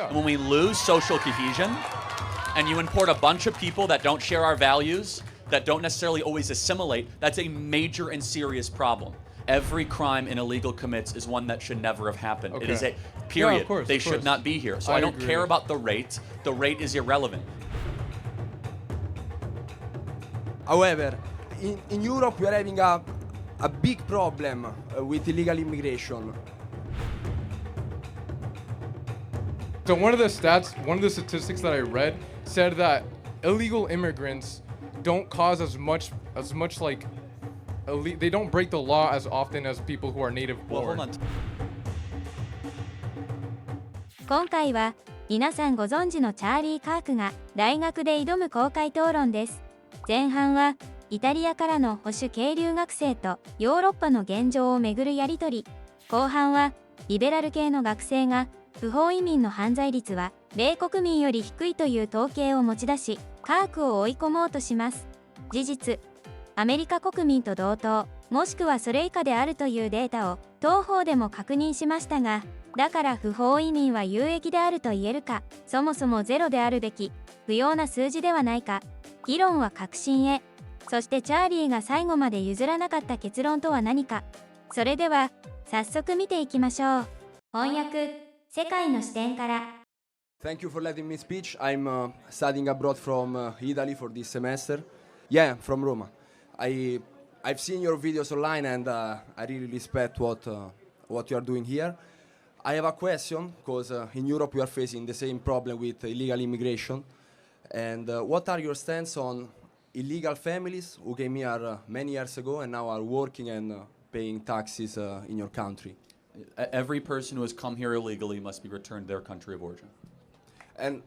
Yeah. When we lose social cohesion and you import a bunch of people that don't share our values, that don't necessarily always assimilate, that's a major and serious problem. Every crime an illegal commits is one that should never have happened. Okay. It is a period. Yeah, of course, they of should course. not be here. So I don't agree. care about the rate. The rate is irrelevant. However, in Europe we are having a big problem with illegal immigration. So one of the statistics that I read said that illegal immigrants don't cause as much like they don't break the law as often as people who are native Well, born. hold on. 今回は皆さんご存知のチャーリー・カークが大学で挑む公開討論です。前半はイタリアからの保守系留学生とヨーロッパの現状をめぐるやり取り、後半はリベラル系の学生が不法移民の犯罪率は米国民より低いという統計を持ち出し、カークを追い込もうとします。事実、アメリカ国民と同等、もしくはそれ以下であるというデータを当方でも確認しましたが、だから不法移民は有益であると言えるか、そもそもゼロであるべき、不要な数字ではないか、議論は革新へ。そしてチャーリーが最後まで譲らなかった結論とは何か。それでは、早速見ていきましょう。翻訳、世界の視点から。Thank you for letting me speak. I'm studying abroad from Italy for this semester. Yeah, from Roma. I've seen your videos online and I really respect what you are doing here. I have a question because in Europe we are facing the same problem with illegal immigration. And what are your stance on illegal families who came here many years ago and now are working and paying taxes in your country? Every person who has come here illegally must be returned to their country of origin. And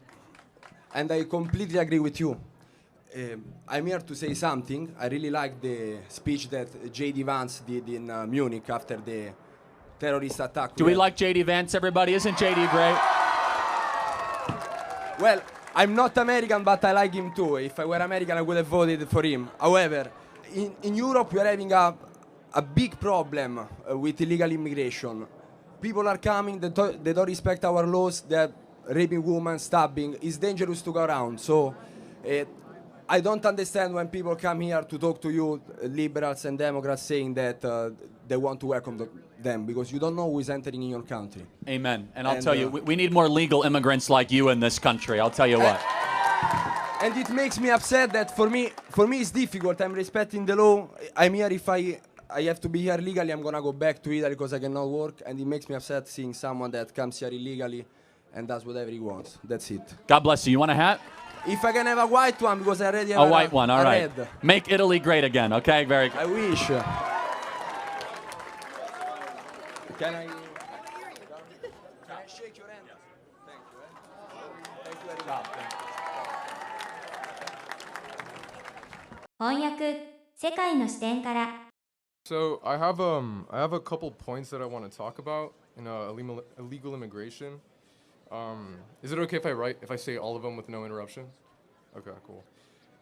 I completely agree with you. I'm here to say something. I really like the speech that J.D. Vance did in Munich after the terrorist attack. Do we like J.D. Vance, everybody? Isn't J.D. great? Well, I'm not American, but I like him too. If I were American, I would have voted for him. However, in Europe, we are having a big problem with illegal immigration. People are coming, they don't respect our laws, they're raping women, stabbing. It's dangerous to go around. So I don't understand when people come here to talk to you, liberals and Democrats, saying that they want to welcome them, because you don't know who is entering in your country. Amen. And I'll tell you, we need more legal immigrants like you in this country. I'll tell you what. And it makes me upset that for me it's difficult. I'm respecting the law. I'm here. If I have to be here legally, I'm gonna go back to Italy because I cannot work. And it makes me upset seeing someone that comes here illegally and does whatever he wants. That's it. God bless you. You want a hat? If I can have a white one, because I already have A white one, all right. red. Make Italy great again, okay? Very good. I wish. Can I shake your hand? Thank you. Thank you very much.翻訳、世界の視点から。So I have a couple points that I want to talk about in illegal immigration. Is it okay if I say all of them with no interruptions? Okay, cool.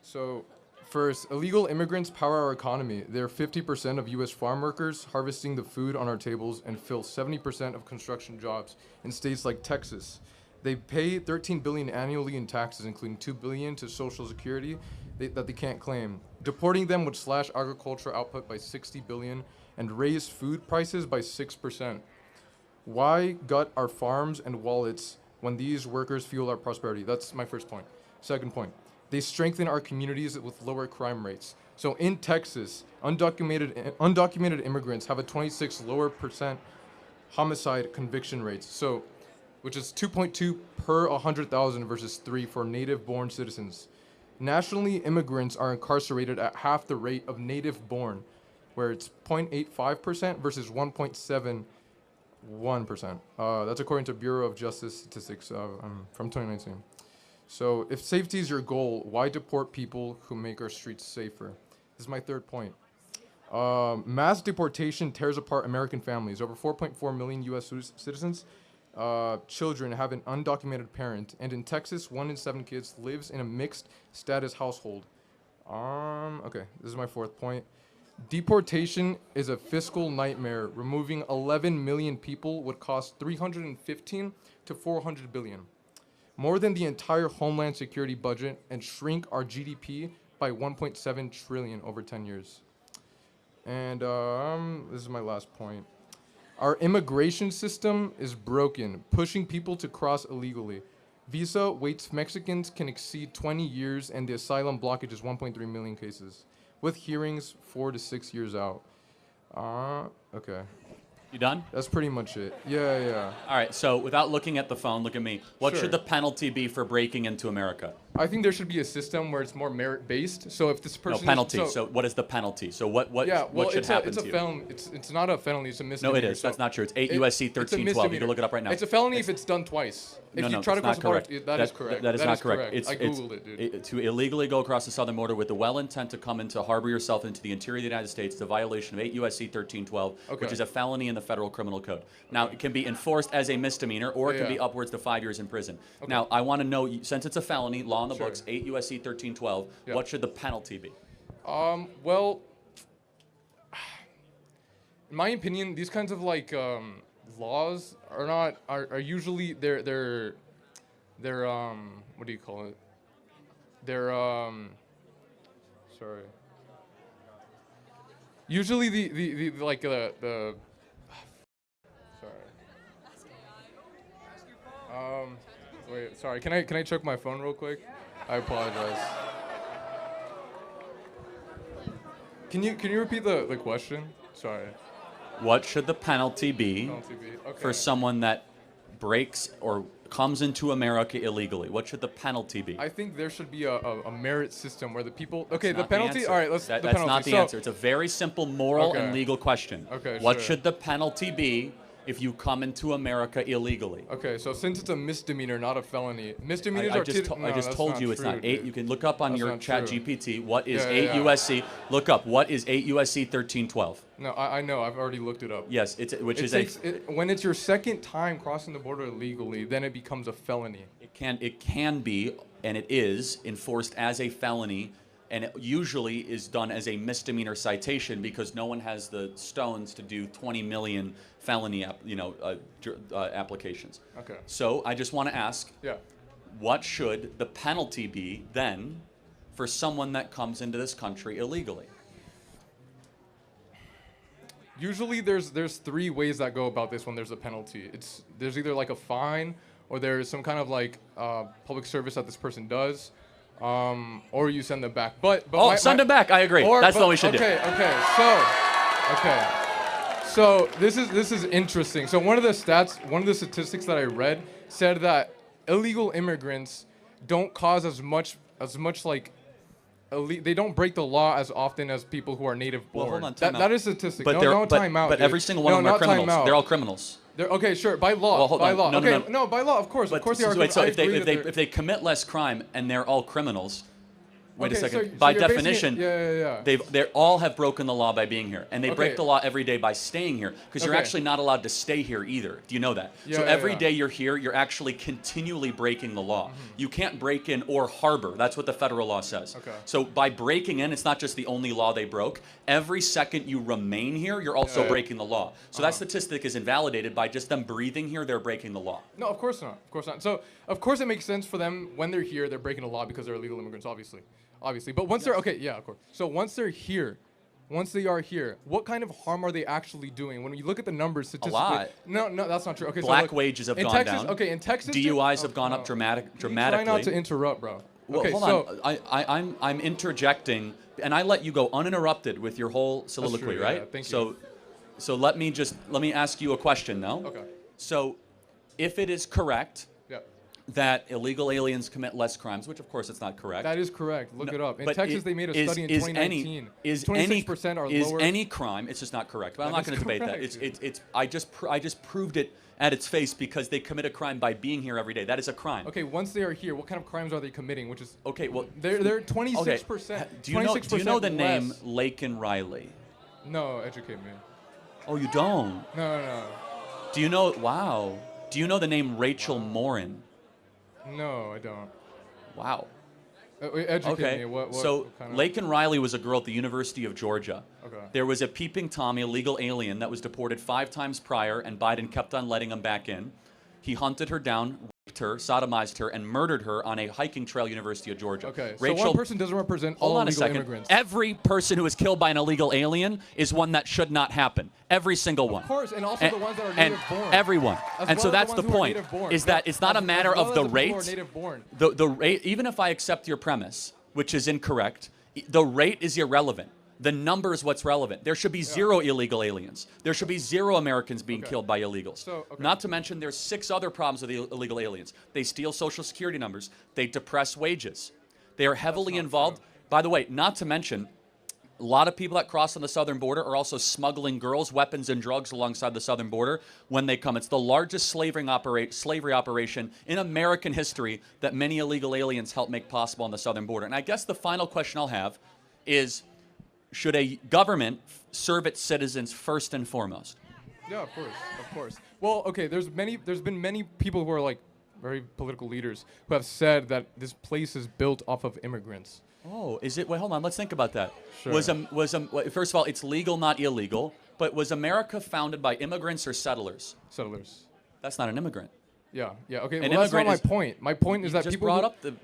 So first, illegal immigrants power our economy. They're 50% of U.S. farm workers, harvesting the food on our tables, and fill 70% of construction jobs in states like Texas. They pay $13 billion annually in taxes, including $2 billion to Social Security that they can't claim. Deporting them would slash agricultural output by $60 billion and raise food prices by 6%. Why gut our farms and wallets when these workers fuel our prosperity? That's my first point. Second point, they strengthen our communities with lower crime rates. So in Texas, undocumented immigrants have a 26% lower homicide conviction rates. So, which is 2.2 per 100,000 versus 3 for native-born citizens. Nationally, immigrants are incarcerated at half the rate of native-born, where it's 0.85% versus 1.71%. That's according to Bureau of Justice Statistics from 2019. So if safety is your goal, why deport people who make our streets safer? This is my third point. Mass deportation tears apart American families. Over 4.4 million U.S. citizens, children have an undocumented parent. And in Texas, 1 in 7 kids lives in a mixed status household. Okay, this is my fourth point. Deportation is a fiscal nightmare. Removing 11 million people would cost $315 to $400 billion. more than the entire Homeland Security budget and shrink our GDP by 1.7 trillion over 10 years. And this is my last point. Our immigration system is broken, pushing people to cross illegally. Visa waits Mexicans can exceed 20 years, and the asylum blockage is 1.3 million cases, with hearings 4 to 6 years out. Okay. You done? That's pretty much it. Yeah. All right, so without looking at the phone, look at me. What Sure. should the penalty be for breaking into America? I think there should be a system where it's more merit-based. So if this No, person penalty. So what is the penalty? So what should happen it's to you? felony. It's not a felony. It's a No, misdemeanor. it is. So That's not true. It's 8 USC it's a 1312. You misdemeanor. can look it up right now. It's a felony if it's done twice. If No, you no, try to it's cross not the border, correct. that is correct. That is not correct. Correct. I googled it, dude. To illegally go across the southern border with the well intent to come into harbor yourself into the interior of the United States, the violation of 8 USC 1312, which Okay. is a felony in the federal criminal code. Now, it can be enforced as a misdemeanor, or it can be upwards to 5 years in prison. Now, I want to know, since it's a felony, law on the Sure. books, 8 USC 1312, Yeah. what should the penalty be? Well, in my opinion, these kinds of laws are usually they're what do you call it? They're sorry. Usually the sorry. Wait, sorry. Can I check my phone real quick? I apologize. Can you repeat the question? Sorry. What should the penalty be Okay. for someone that breaks or comes into America illegally? What should the penalty be? I think there should be a merit system where the people. Okay, the Not penalty. answer. All right, let's. That's the penalty. not the answer. It's a very simple moral Okay. and legal question. Okay, What sure. should the penalty be if you come into America illegally? Okay, so since it's a misdemeanor, not a felony, misdemeanors I are. just that's told you it's true, not 8. dude. You can look up on That's your not chat true. GPT what is Yeah, 8 yeah. USC. Look up what is 8 USC 1312. No, I know. I've already looked it up. Yes, When it's your second time crossing the border illegally, then it becomes a felony. it can be, and it is enforced as a felony, and it usually is done as a misdemeanor citation because no one has the stones to do 20 million felony applications. Okay. So I just want to ask, Yeah. what should the penalty be then for someone that comes into this country illegally? Usually there's 3 ways that go about this when there's a penalty. There's either like a fine, or there's some kind of public service that this person does, or you send them back. But Send them back. I agree. That's what we should do. Okay. So this is interesting. So one of the statistics that I read said that illegal immigrants don't cause as much they don't break the law as often as people who are native born. Well, hold on, time out. That is statistic. But time out. But dude. every single one of them No, are not time criminals. out. They're all criminals. Okay, sure. By law. Well, hold by on. law. No, okay, no, no. by law. Of course. Of course they are. Wait, so I if agree that if they commit less crime and they're all criminals, wait a Okay, second. so By you're basing definition, it- yeah. they all have broken the law by being here, and they break Okay. the law every day by staying here because you're Okay. actually not allowed to stay here either. Do you know that? Yeah, So yeah, every yeah. day you're here, you're actually continually breaking the law. You can't break in or harbor. That's what the federal law says. Okay. So by breaking in, it's not just the only law they broke. Every second you remain here, you're also Yeah. breaking the law. So that statistic is invalidated by just them breathing here. They're breaking the law. No, of course not. Of course not. So, of course, it makes sense for them when they're here. They're breaking the law because they're illegal immigrants, obviously. But once they're of course. So once they're here, once they are here, what kind of harm are they actually doing? When you look at the numbers statistically, lot. No, that's not true. Okay, Black so look, wages have in gone Texas, down. Okay, in Texas, DUIs have gone up dramatically. Try not to interrupt, bro. Well, okay, hold so on. I'm interjecting, and I let you go uninterrupted with your whole soliloquy, true, yeah, right? thank you. So let me ask you a question, though. Okay. So, if it is correct yeah, that illegal aliens commit less crimes, which of course it's not correct. that is correct. Look it up. In but Texas, they made a study in 2019. 26% are is lower. any crime? It's just not correct. But I'm That not is going to debate that. correct, It's I just proved it at its face because they commit a crime by being here every day. That is a crime. Okay, once they are here, what kind of crimes are they committing? Which is Okay, well, they're okay. 26%. Do you know the name less. Laken Riley? No, educate me. Oh, you don't. No. Do you know? Wow. Do you know the name Rachel Morin? No, I don't. Wow. Educate Okay. me. What So kind of... Laken Riley was a girl at the University of Georgia. Okay. There was a peeping Tommy, a legal alien, that was deported 5 times prior, and Biden kept on letting him back in. He hunted her down, her, sodomized her, and murdered her on a hiking trail, University of Georgia. Okay, so Rachel, one person doesn't represent all hold on a illegal second. immigrants. Every person who is killed by an illegal alien is one that should not happen. Every single one. Of course, and also the ones that are and native born. everyone. As And so well as that's the the ones who are point. native born. Is that it's not a As matter well of as the people who are rate. native born. The rate, even if I accept your premise, which is incorrect, the rate is irrelevant. The number is what's relevant. There should be zero illegal aliens. There should be zero Americans being killed by illegals. So, okay. Not to mention there's 6 other problems with the illegal aliens. They steal Social Security numbers. They depress wages. They are heavily involved. By the way, not to mention, a lot of people that cross on the southern border are also smuggling girls, weapons, and drugs alongside the southern border when they come. It's the largest slavery operation in American history that many illegal aliens help make possible on the southern border. And I guess the final question I'll have is, should a government serve its citizens first and foremost? Yeah, of course. Well, okay, there's been many people who are like very political leaders who have said that this place is built off of immigrants. Oh, is it? Wait, hold on. Let's think about that. Sure. First of all, it's legal, not illegal. But was America founded by immigrants or settlers? Settlers. That's not an immigrant. Yeah. Okay. An Well, that's not immigrant my is- point. My point is You that just people brought who- up the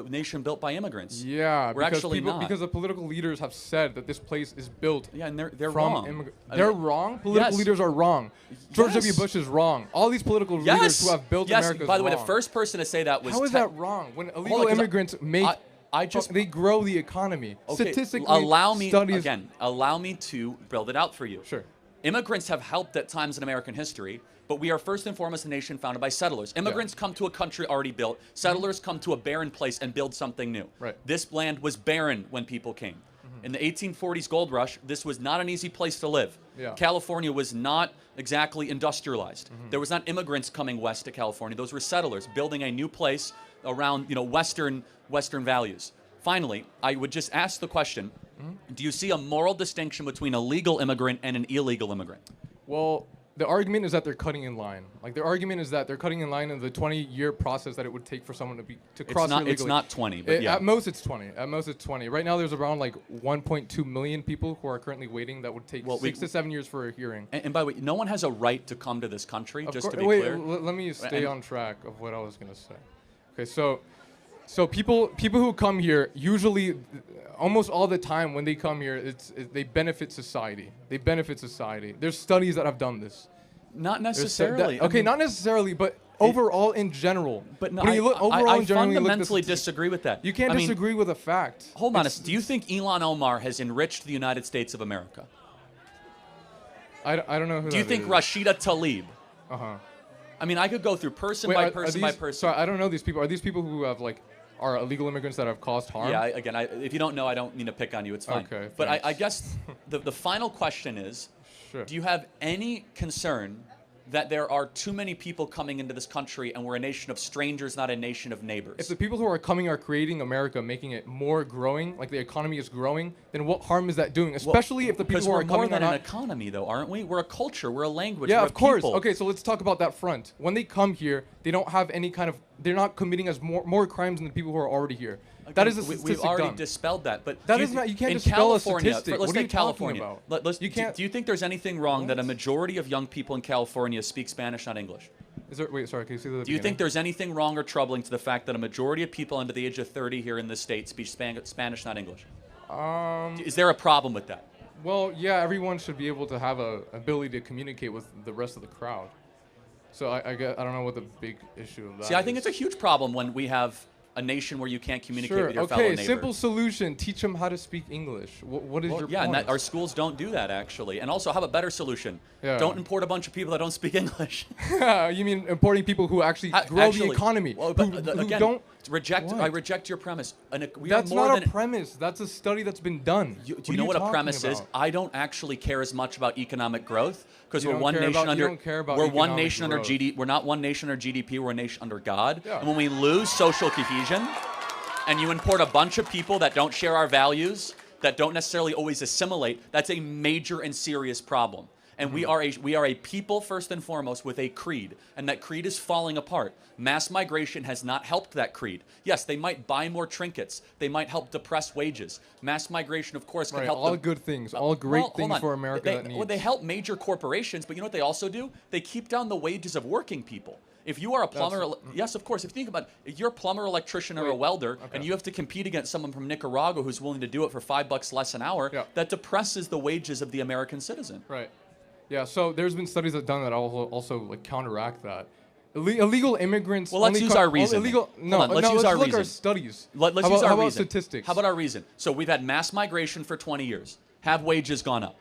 nation built by immigrants. Yeah, We're actually not. because the political leaders have said that this place is built. Yeah, and they're from wrong. They're wrong. Political yes. leaders are wrong. George Yes. W. Bush is wrong. All these political leaders Yes. who have built yes. America. By the way, the wrong. first person to say that was. How is that wrong? When illegal 'cause immigrants they grow the economy. Okay, Statistically, allow me studies. allow me to build it out for you. Sure. Immigrants have helped at times in American history, but we are first and foremost a nation founded by settlers. Immigrants come to a country already built. Settlers come to a barren place and build something new. Right. This land was barren when people came. In the 1840s gold rush, this was not an easy place to live. Yeah. California was not exactly industrialized. There was not immigrants coming west to California. Those were settlers building a new place around, Western values. Finally, I would just ask the question, do you see a moral distinction between a legal immigrant and an illegal immigrant? Well, the argument is that they're cutting in line. Like the argument is that they're cutting in line in the 20-year process that it would take for someone to cross illegally. It's not 20, but yeah. At most it's 20. At most it's 20. Right now there's around like 1.2 million people who are currently waiting that would take 6 to 7 years for a hearing. And by the way, no one has a right to come to this country, Of just course, to be wait, clear. let me stay And- on track of what I was gonna say. Okay, so people who come here usually, almost all the time when they come here, they benefit society. They benefit society. There's studies that have done this. Not There's necessarily. okay, not necessarily, but overall in general. But no, when you look overall I in general, you look at the fundamentally statistics. disagree with that. You can't I mean, disagree with a fact. Hold on. It's- Do you think Elon Omar has enriched the United States of America? I don't know who Do you that think is. Rashida Tlaib? Uh-huh. I mean, I could go through person Wait, by are person these, by person. Sorry, I don't know these people. Are these people who have are illegal immigrants that have caused harm? Yeah, if you don't know, I don't mean to pick on you. It's fine. Okay, But I thanks. guess the final question is, Sure. do you have any concern that there are too many people coming into this country and we're a nation of strangers, not a nation of neighbors? If the people who are coming are creating America, making it more growing, like the economy is growing, then what harm is that doing? Especially if the people because who we're are more coming are than an not. economy, though, aren't we? We're a culture. We're a language. Yeah, we're of course. people. Okay, so let's talk about that front. When they come here, they don't have any kind of. They're not committing as more crimes than the people who are already here. That is a statistic We've already done. dispelled that, but That do is not- you can't in dispel a California, statistic. Let's What are take you talking California. about? You can't- Do you think there's anything wrong that a What? majority of young people in California speak Spanish, not English? Wait, sorry. Can you see the? Do you think there's anything wrong or troubling to the fact that a majority of people under the age of 30 here in this state speak Spanish, not English? Is there a problem with that? Well, yeah. Everyone should be able to have a ability to communicate with the rest of the crowd. So I don't know what the big issue of that. See, I think is. it's a huge problem when we have a nation where you can't communicate Sure. with your fellow Okay. neighbor. Simple solution. Teach them how to speak English. What is Well, your yeah, point? and our schools don't do that actually. And also, have a better solution. Yeah. Don't import a bunch of people that don't speak English. You mean importing people who actually grow Actually, the economy? well, but, who again, don't. reject. What? I reject your premise. We That's are more not than a premise. That's a study that's been done. Do What you are know what a talking premise is? about? I don't actually care as much about economic growth because You we're don't one care nation about- you under. don't care about We're one economic nation under growth. GDP. We're not one nation under GDP. We're a nation under God. Yeah. And when we lose social cohesion, and you import a bunch of people that don't share our values, that don't necessarily always assimilate, that's a major and serious problem. And we are a people first and foremost with a creed, and that creed is falling apart. Mass migration has not helped that creed. Yes, they might buy more trinkets. They might help depress wages. Mass migration, of course, can Right, help all them. good things, all great Well, hold things on. for America They, that needs. well, they help major corporations, but you know what they also do? They keep down the wages of working people. If you are a plumber, yes, of course. If you think about it, if you're a plumber, electrician, or a welder, and you have to compete against someone from Nicaragua who's willing to do it for $5 less an hour, that depresses the wages of the American citizen. Right. Yeah. So there's been studies that done that also like counteract that. Illegal immigrants. Well, let's use our reason. Let's use our reason. Our studies. Let's use our how about reason. Statistics? How about our reason? So we've had mass migration for 20 years. Have wages gone up?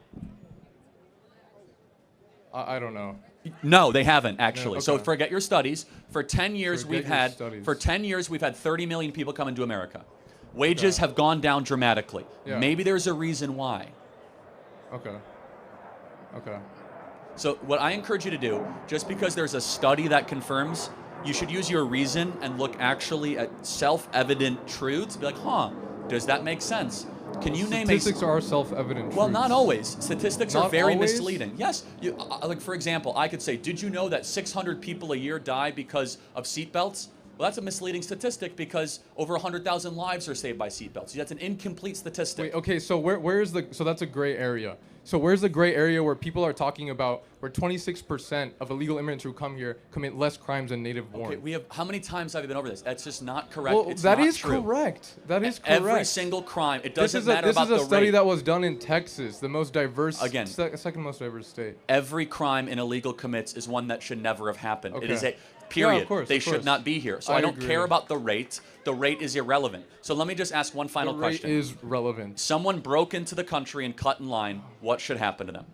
I don't know. No, they haven't actually. Okay. So forget your studies. For 10 years we've had 30 million people come into America. Wages have gone down dramatically. Maybe there's a reason why. Okay. So what I encourage you to do, just because there's a study that confirms, you should use your reason and look actually at self-evident truths. Be like, does that make sense? Can you name Statistics are self-evident. Well, not always. Statistics are very always? misleading. Yes, like for example, I could say, did you know that 600 people a year die because of seatbelts? Well, that's a misleading statistic because over 100,000 lives are saved by seatbelts. That's an incomplete statistic. Wait, okay, so where's so that's a gray area. So where's the gray area where people are talking about where 26% of illegal immigrants who come here commit less crimes than native born? Okay, how many times have you been over this? That's just not correct. Well, it's that not is true. correct. That is correct. Every single crime. It doesn't matter about the rate. This is a study that was done in Texas, the most diverse, second most diverse state. Every crime an illegal commits is one that should never have happened. Okay. It is a period. Yeah, of course, they should not be here. So I don't care about the rate. The rate is irrelevant. So let me just ask one final question. The rate is relevant. Someone broke into the country and cut in line. What should happen to them?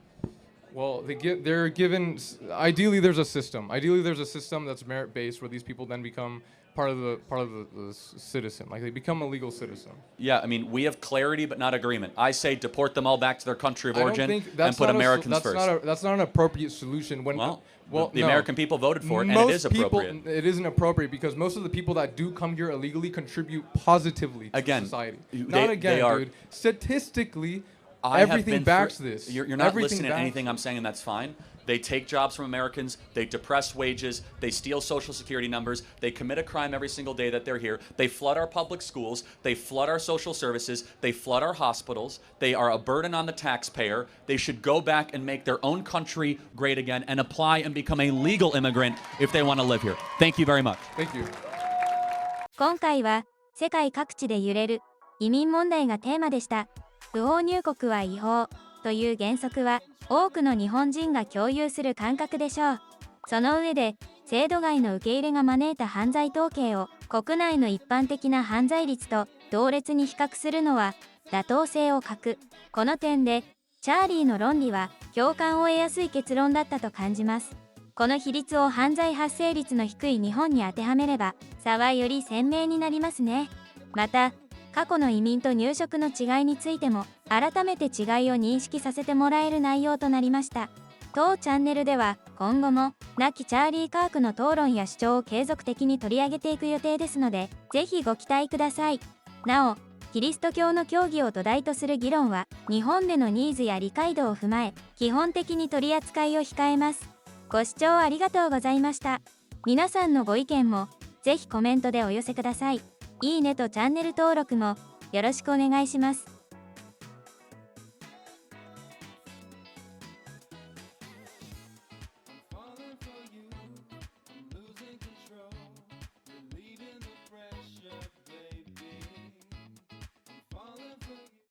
Well, they're given. Ideally, there's a system. Ideally, there's a system that's merit-based, where these people then become part of the citizen. Like they become a legal citizen. Yeah, I mean, we have clarity but not agreement. I say deport them all back to their country of origin and put Americans first. That's not an appropriate solution. The American people voted for it, and it is appropriate. It isn't appropriate because most of the people that do come here illegally contribute positively to society. Dude. Statistically, everything backs this. You're not listening to anything I'm saying, and that's fine. They take jobs from Americans, they depress wages, they steal social security numbers, they commit a crime every single day that they're here, they flood our public schools, they flood our social services, they flood our hospitals, they are a burden on the taxpayer. They should go back and make their own country great again and apply and become a legal immigrant if they want to live here. Thank you very much. Thank you. 今回は世界各地で揺れる移民問題がテーマでした。不法入国は違法という原則は多くの日本人が共有する感覚でしょう。その上で制度外の受け入れが招いた犯罪統計を国内の一般的な犯罪率と同列に比較するのは妥当性を欠く。この点でチャーリーの論理は共感を得やすい結論だったと感じます。この比率を犯罪発生率の低い日本に当てはめれば差はより鮮明になりますね。また過去の移民と入植の違いについても改めて違いを認識させてもらえる内容となりました。当チャンネルでは今後も亡きチャーリー・カークの討論や主張を継続的に取り上げていく予定ですので、ぜひご期待ください。なお、キリスト教の教義を土台とする議論は日本でのニーズや理解度を踏まえ、基本的に取り扱いを控えます。ご視聴ありがとうございました。皆さんのご意見もぜひコメントでお寄せください。いいねとチャンネル登録もよろしくお願いします。